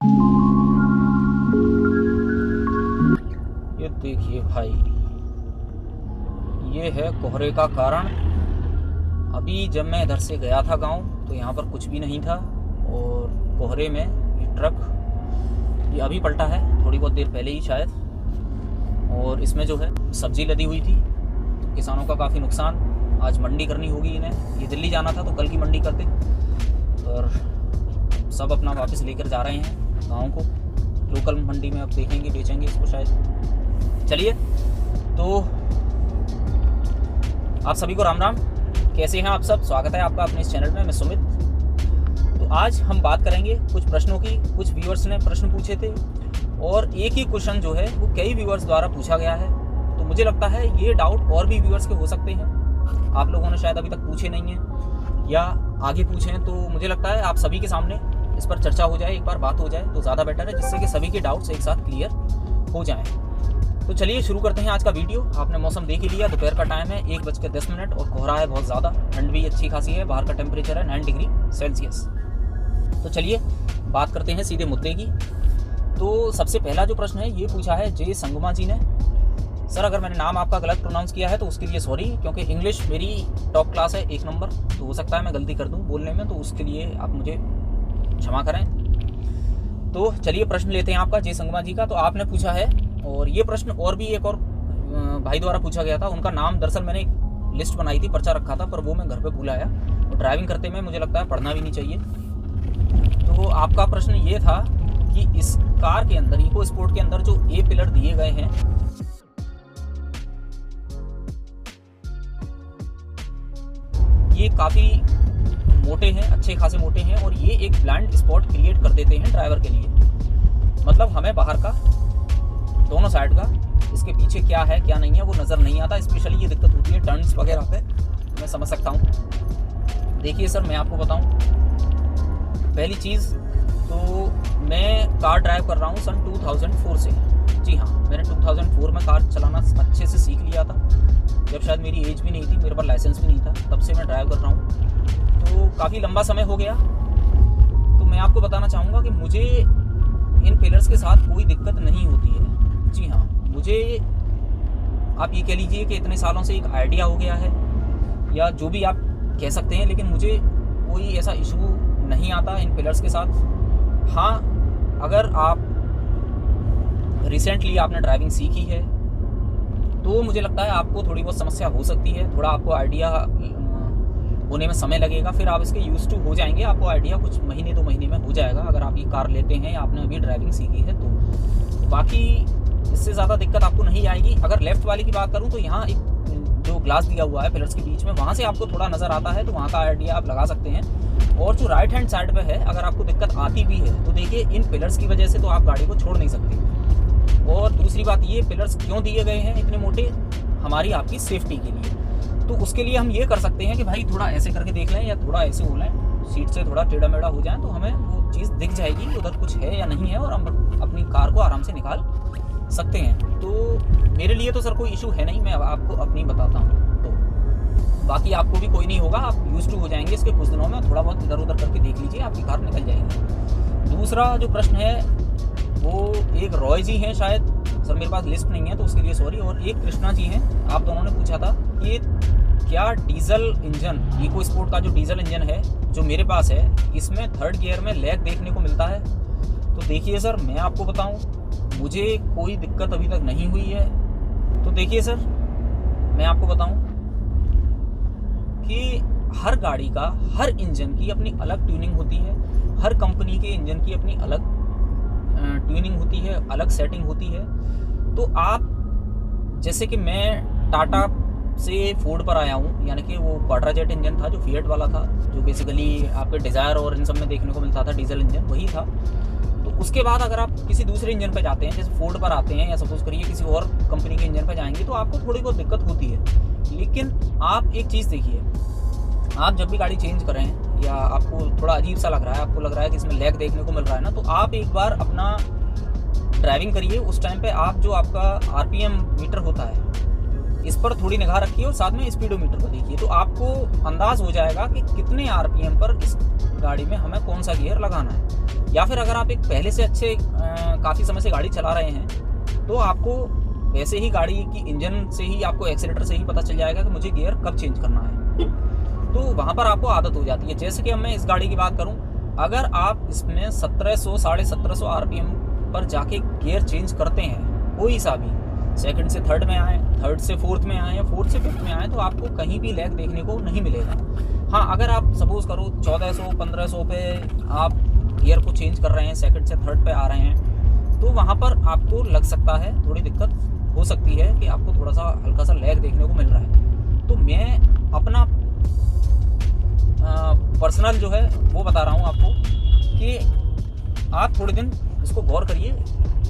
ये देखिए भाई, ये है कोहरे का कारण। अभी जब मैं इधर से गया था गांव तो यहाँ पर कुछ भी नहीं था और कोहरे में ये ट्रक ये अभी पलटा है, थोड़ी बहुत देर पहले ही शायद। और इसमें जो है सब्जी लदी हुई थी, तो किसानों का काफ़ी नुकसान। आज मंडी करनी होगी इन्हें, ये दिल्ली जाना था तो कल की मंडी करते, और सब अपना वापस लेकर जा रहे हैं गाँव को। लोकल मंडी में अब देखेंगे, बेचेंगे इसको शायद। चलिए, तो आप सभी को राम राम। कैसे हैं आप सब? स्वागत है आपका अपने इस चैनल में। मैं सुमित। तो आज हम बात करेंगे कुछ प्रश्नों की। कुछ व्यूअर्स ने प्रश्न पूछे थे और एक ही क्वेश्चन जो है वो कई व्यूअर्स द्वारा पूछा गया है। तो मुझे लगता है ये डाउट और भी व्यूअर्स के हो सकते हैं। आप लोगों ने शायद अभी तक पूछे नहीं हैं या आगे पूछे हैं, तो मुझे लगता है आप सभी के सामने इस पर चर्चा हो जाए, एक बार बात हो जाए तो ज़्यादा बेटर है, जिससे कि सभी के डाउट्स एक साथ क्लियर हो जाएं। तो चलिए शुरू करते हैं आज का वीडियो। आपने मौसम देख ही लिया, दोपहर का टाइम है, 1:10 और कोहरा है बहुत ज़्यादा। ठंड भी अच्छी खासी है, बाहर का टेम्परेचर है 9 डिग्री सेल्सियस। तो चलिए बात करते हैं सीधे मुद्दे की। तो सबसे पहला जो प्रश्न है ये पूछा है जे संगमा जी ने। सर, अगर मैंने नाम आपका गलत प्रोनाउंस किया है तो उसके लिए सॉरी, क्योंकि इंग्लिश मेरी टॉप क्लास है, 1 नंबर। तो हो सकता है मैं गलती कर दूँ बोलने में, तो उसके लिए आप मुझे क्षमा करें। तो चलिए प्रश्न लेते हैं आपका जे संगमा जी का। तो आपने पूछा है, और ये प्रश्न और भी एक और भाई द्वारा पूछा गया था। उनका नाम दरअसल मैंने एक लिस्ट बनाई थी, पर्चा रखा था, पर वो मैं घर पे भूल आया। और ड्राइविंग करते में मुझे लगता है पढ़ना भी नहीं चाहिए। तो आपका प्रश्न ये था कि इस कार के अंदर, इको स्पोर्ट के अंदर जो ए पिलर दिए गए हैं, ये काफ़ी मोटे हैं, अच्छे खासे मोटे हैं, और ये एक ब्लाइंड स्पॉट क्रिएट कर देते हैं ड्राइवर के लिए। मतलब हमें बाहर का दोनों साइड का, इसके पीछे क्या है क्या नहीं है वो नज़र नहीं आता। स्पेशली ये दिक्कत होती है टर्न्स वगैरह पे, मैं समझ सकता हूँ। देखिए सर, मैं आपको बताऊँ, पहली चीज़ तो मैं कार ड्राइव कर रहा हूँ सन 2004 से। जी हाँ, मैंने 2004 में कार चलाना अच्छे से सीख लिया था, जब शायद मेरी एज भी नहीं थी, मेरे पास लाइसेंस भी नहीं था। तब से मैं ड्राइव कर रहा हूँ, तो काफ़ी लंबा समय हो गया। तो मैं आपको बताना चाहूँगा कि मुझे इन पिलर्स के साथ कोई दिक्कत नहीं होती है। जी हाँ, मुझे आप ये कह लीजिए कि इतने सालों से एक आइडिया हो गया है, या जो भी आप कह सकते हैं, लेकिन मुझे कोई ऐसा इशू नहीं आता इन पिलर्स के साथ। हाँ, अगर आप रिसेंटली आपने ड्राइविंग सीखी है तो मुझे लगता है आपको थोड़ी बहुत समस्या हो सकती है, थोड़ा आपको आइडिया होने में समय लगेगा, फिर आप इसके यूज टू हो जाएंगे। आपको आइडिया कुछ महीने 2 महीने में हो जाएगा, अगर आप ये कार लेते हैं या आपने अभी ड्राइविंग सीखी है तो। बाकी इससे ज़्यादा दिक्कत आपको नहीं आएगी। अगर लेफ़्ट वाले की बात करूँ तो यहाँ एक जो ग्लास दिया हुआ है पिलर्स के बीच में, वहाँ से आपको थोड़ा नज़र आता है, तो वहाँ का आइडिया आप लगा सकते हैं। और जो राइट हैंड साइड पे है, अगर आपको दिक्कत आती भी है तो देखिए, इन पिलर्स की वजह से तो आप गाड़ी को छोड़ नहीं सकते। और दूसरी बात, ये पिलर्स क्यों दिए गए हैं इतने मोटे? हमारी आपकी सेफ्टी के लिए। तो उसके लिए हम ये कर सकते हैं कि भाई थोड़ा ऐसे करके देख लें, या थोड़ा ऐसे हो लें, सीट से थोड़ा टेढ़ा मेढ़ा हो जाए, तो हमें वो चीज़ दिख जाएगी उधर कुछ है या नहीं है, और हम अपनी कार को आराम से निकाल सकते हैं। तो मेरे लिए तो सर कोई इशू है नहीं, मैं आपको अपनी बताता हूँ। तो बाकी आपको भी कोई नहीं होगा, आप यूज टू हो जाएंगे इसके कुछ दिनों में। थोड़ा बहुत इधर उधर करके देख लीजिए, आपकी कार निकल जाएगी। दूसरा जो प्रश्न है वो एक रॉय जी हैं शायद, सर मेरे पास लिस्ट नहीं है तो उसके लिए सॉरी, और एक कृष्णा जी हैं। आप दोनों ने पूछा था कि क्या डीजल इंजन, इको स्पोर्ट का जो डीजल इंजन है जो मेरे पास है, इसमें 3rd गियर में लैग देखने को मिलता है? तो देखिए सर, मैं आपको बताऊं, मुझे कोई दिक्कत अभी तक नहीं हुई है। तो देखिए सर, मैं आपको बताऊं कि हर गाड़ी का, हर इंजन की अपनी अलग ट्यूनिंग होती है, हर कंपनी के इंजन की अपनी अलग ट्यूनिंग होती है, अलग सेटिंग होती है। तो आप जैसे कि मैं टाटा से फोर्ड पर आया हूँ, यानी कि वो क्वाड्राजेट इंजन था जो फिएट वाला था, जो बेसिकली आपके डिज़ायर और इन सब में देखने को मिलता था, डीजल इंजन वही था। तो उसके बाद अगर आप किसी दूसरे इंजन पर जाते हैं, जैसे फोर्ड पर आते हैं, या सपोज करिए किसी और कंपनी के इंजन पर जाएंगे, तो आपको थोड़ी बहुत दिक्कत होती है। लेकिन आप एक चीज़ देखिए, आप जब भी गाड़ी चेंज करें या आपको थोड़ा अजीब सा लग रहा है, आपको लग रहा है कि इसमें लैग देखने को मिल रहा है ना, तो आप एक बार अपना ड्राइविंग करिए। उस टाइम पे आप जो आपका आरपीएम मीटर होता है, इस पर थोड़ी निगाह रखिए और साथ में स्पीडोमीटर को देखिए, तो आपको अंदाज हो जाएगा कि कितने आरपीएम पर इस गाड़ी में हमें कौन सा गियर लगाना है। या फिर अगर आप एक पहले से अच्छे काफ़ी समय से गाड़ी चला रहे हैं तो आपको वैसे ही गाड़ी की इंजन से ही, आपको एक्सीलेटर से ही पता चल जाएगा कि मुझे गियर कब चेंज करना है, तो वहाँ पर आपको आदत हो जाती है। जैसे कि अब मैं इस गाड़ी की बात करूँ, अगर आप इसमें 1700 1750 आरपीएम पर जाके गियर चेंज करते हैं, कोई सा भी, सेकंड से थर्ड में आए, थर्ड से फोर्थ में आए या फोर्थ से फिफ्थ में आए, तो आपको कहीं भी लैग देखने को नहीं मिलेगा। हाँ, अगर आप सपोज़ करो 1400 1500 पे आप गियर को चेंज कर रहे हैं, सेकंड से थर्ड पे आ रहे हैं, तो वहाँ पर आपको लग सकता है, थोड़ी दिक्कत हो सकती है कि आपको थोड़ा सा हल्का सा लैग देखने को मिल रहा है। तो मैं अपना पर्सनल जो है वो बता रहा हूँ आपको कि आप थोड़े दिन इसको गौर करिए,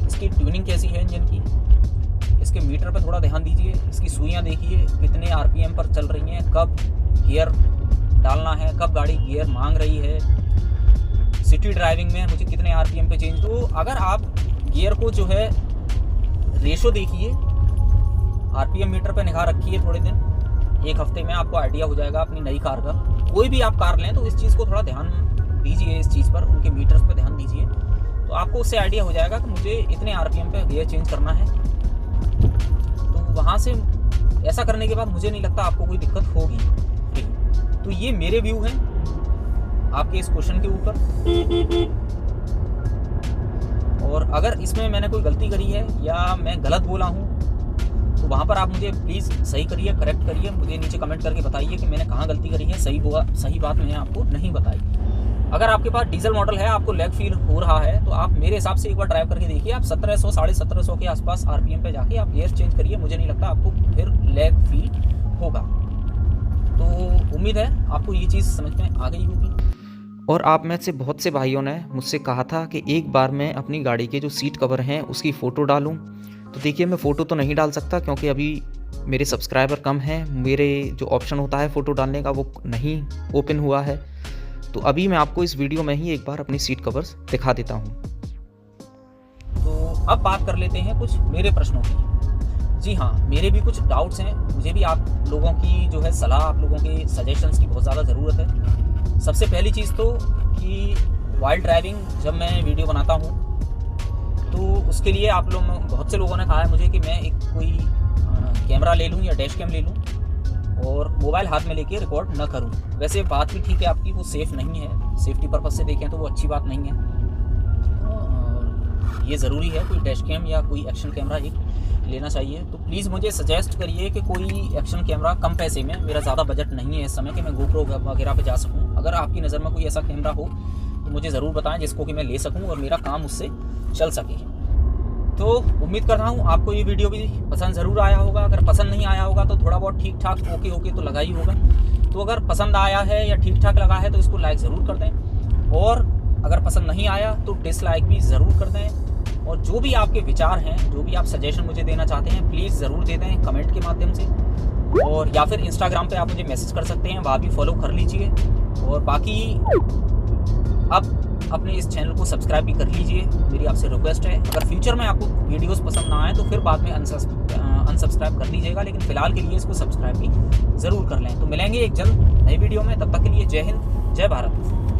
इसकी ट्यूनिंग कैसी है इंजन की, इसके मीटर पर थोड़ा ध्यान दीजिए, इसकी सुइयाँ देखिए कितने आरपीएम पर चल रही हैं, कब गियर डालना है, कब गाड़ी गियर मांग रही है, सिटी ड्राइविंग में मुझे कितने आरपीएम पे चेंज। तो अगर आप गियर को जो है रेशो देखिए, आरपीएम मीटर पे निगाह रखिए थोड़े दिन, एक हफ्ते में आपको आइडिया हो जाएगा अपनी नई कार का। कोई भी आप कार लें तो इस चीज़ को थोड़ा ध्यान दीजिए, इस चीज़ पर, उनके मीटर्स पे ध्यान दीजिए, तो आपको उससे आइडिया हो जाएगा कि मुझे इतने आरपीएम पे गियर चेंज करना है। तो वहाँ से ऐसा करने के बाद मुझे नहीं लगता आपको कोई दिक्कत होगी। तो ये मेरे व्यू हैं आपके इस क्वेश्चन के ऊपर, और अगर इसमें मैंने कोई गलती करी है या मैं गलत बोला हूँ तो वहाँ पर आप मुझे प्लीज़ सही करिए, करेक्ट करिए, मुझे नीचे कमेंट करके बताइए कि मैंने कहाँ गलती करी है, सही बात मैंने आपको नहीं बताई। अगर आपके पास डीजल मॉडल है, आपको लैग फील हो रहा है, तो आप मेरे हिसाब से एक बार ड्राइव करके देखिए, आप 1700 1750 के आसपास आरपीएम पे जाके आप गियर चेंज करिए, मुझे नहीं लगता आपको फिर लैग फील होगा। तो उम्मीद है आपको ये चीज़ समझ में आ गई होगी। और आप में से बहुत से भाइयों ने मुझसे कहा था कि एक बार मैं अपनी गाड़ी के जो सीट कवर हैं उसकी फ़ोटो डालूं, तो देखिए मैं फ़ोटो तो नहीं डाल सकता क्योंकि अभी मेरे सब्सक्राइबर कम हैं, मेरे जो ऑप्शन होता है फ़ोटो डालने का वो नहीं ओपन हुआ है। तो अभी मैं आपको इस वीडियो में ही एक बार अपनी सीट कवर्स दिखा देता हूँ। तो अब बात कर लेते हैं कुछ मेरे प्रश्नों की। जी हाँ, मेरे भी कुछ डाउट्स हैं, मुझे भी आप लोगों की जो है सलाह, आप लोगों के सजेशंस की बहुत ज़्यादा ज़रूरत है। सबसे पहली चीज़ तो कि वाइल्ड ड्राइविंग जब मैं वीडियो बनाता हूँ तो उसके लिए आप लोग, बहुत से लोगों ने कहा है मुझे कि मैं एक कोई कैमरा ले लूँ या डैश कैम ले लूँ और मोबाइल हाथ में लेके रिकॉर्ड न करूँ। वैसे बात भी ठीक है आपकी, वो सेफ़ नहीं है, सेफ्टी पर्पज़ से देखें तो वो अच्छी बात नहीं है। ये ज़रूरी है कोई डैश कैम या कोई एक्शन कैमरा एक लेना चाहिए। तो प्लीज़ मुझे सजेस्ट करिए कि कोई एक्शन कैमरा कम पैसे में, मेरा ज़्यादा बजट नहीं है इस समय कि मैं गोप्रो वगैरह पे जा सकूँ। अगर आपकी नज़र में कोई ऐसा कैमरा हो तो मुझे ज़रूर बताएं जिसको कि मैं ले सकूँ और मेरा काम उससे चल सके। तो उम्मीद कर रहा हूँ आपको ये वीडियो भी पसंद ज़रूर आया होगा। अगर पसंद नहीं आया होगा तो थोड़ा बहुत ठीक ठाक ओके तो लगा ही होगा। तो अगर पसंद आया है या ठीक ठाक लगा है तो इसको लाइक ज़रूर कर दें, और अगर पसंद नहीं आया तो डिसलाइक भी ज़रूर कर दें। और जो भी आपके विचार हैं, जो भी आप सजेशन मुझे देना चाहते हैं, प्लीज़ ज़रूर दे दें कमेंट के माध्यम से, और या फिर इंस्टाग्राम पे आप मुझे मैसेज कर सकते हैं, वहाँ भी फॉलो कर लीजिए। और बाकी आप अपने इस चैनल को सब्सक्राइब भी कर लीजिए, मेरी आपसे रिक्वेस्ट है। अगर फ्यूचर में आपको वीडियोस पसंद ना आए तो फिर बाद में अनसब्सक्राइब कर लीजिएगा, लेकिन फ़िलहाल के लिए इसको सब्सक्राइब भी ज़रूर कर लें। तो मिलेंगे एक जल्द नई वीडियो में, तब तक के लिए जय हिंद, जय भारत।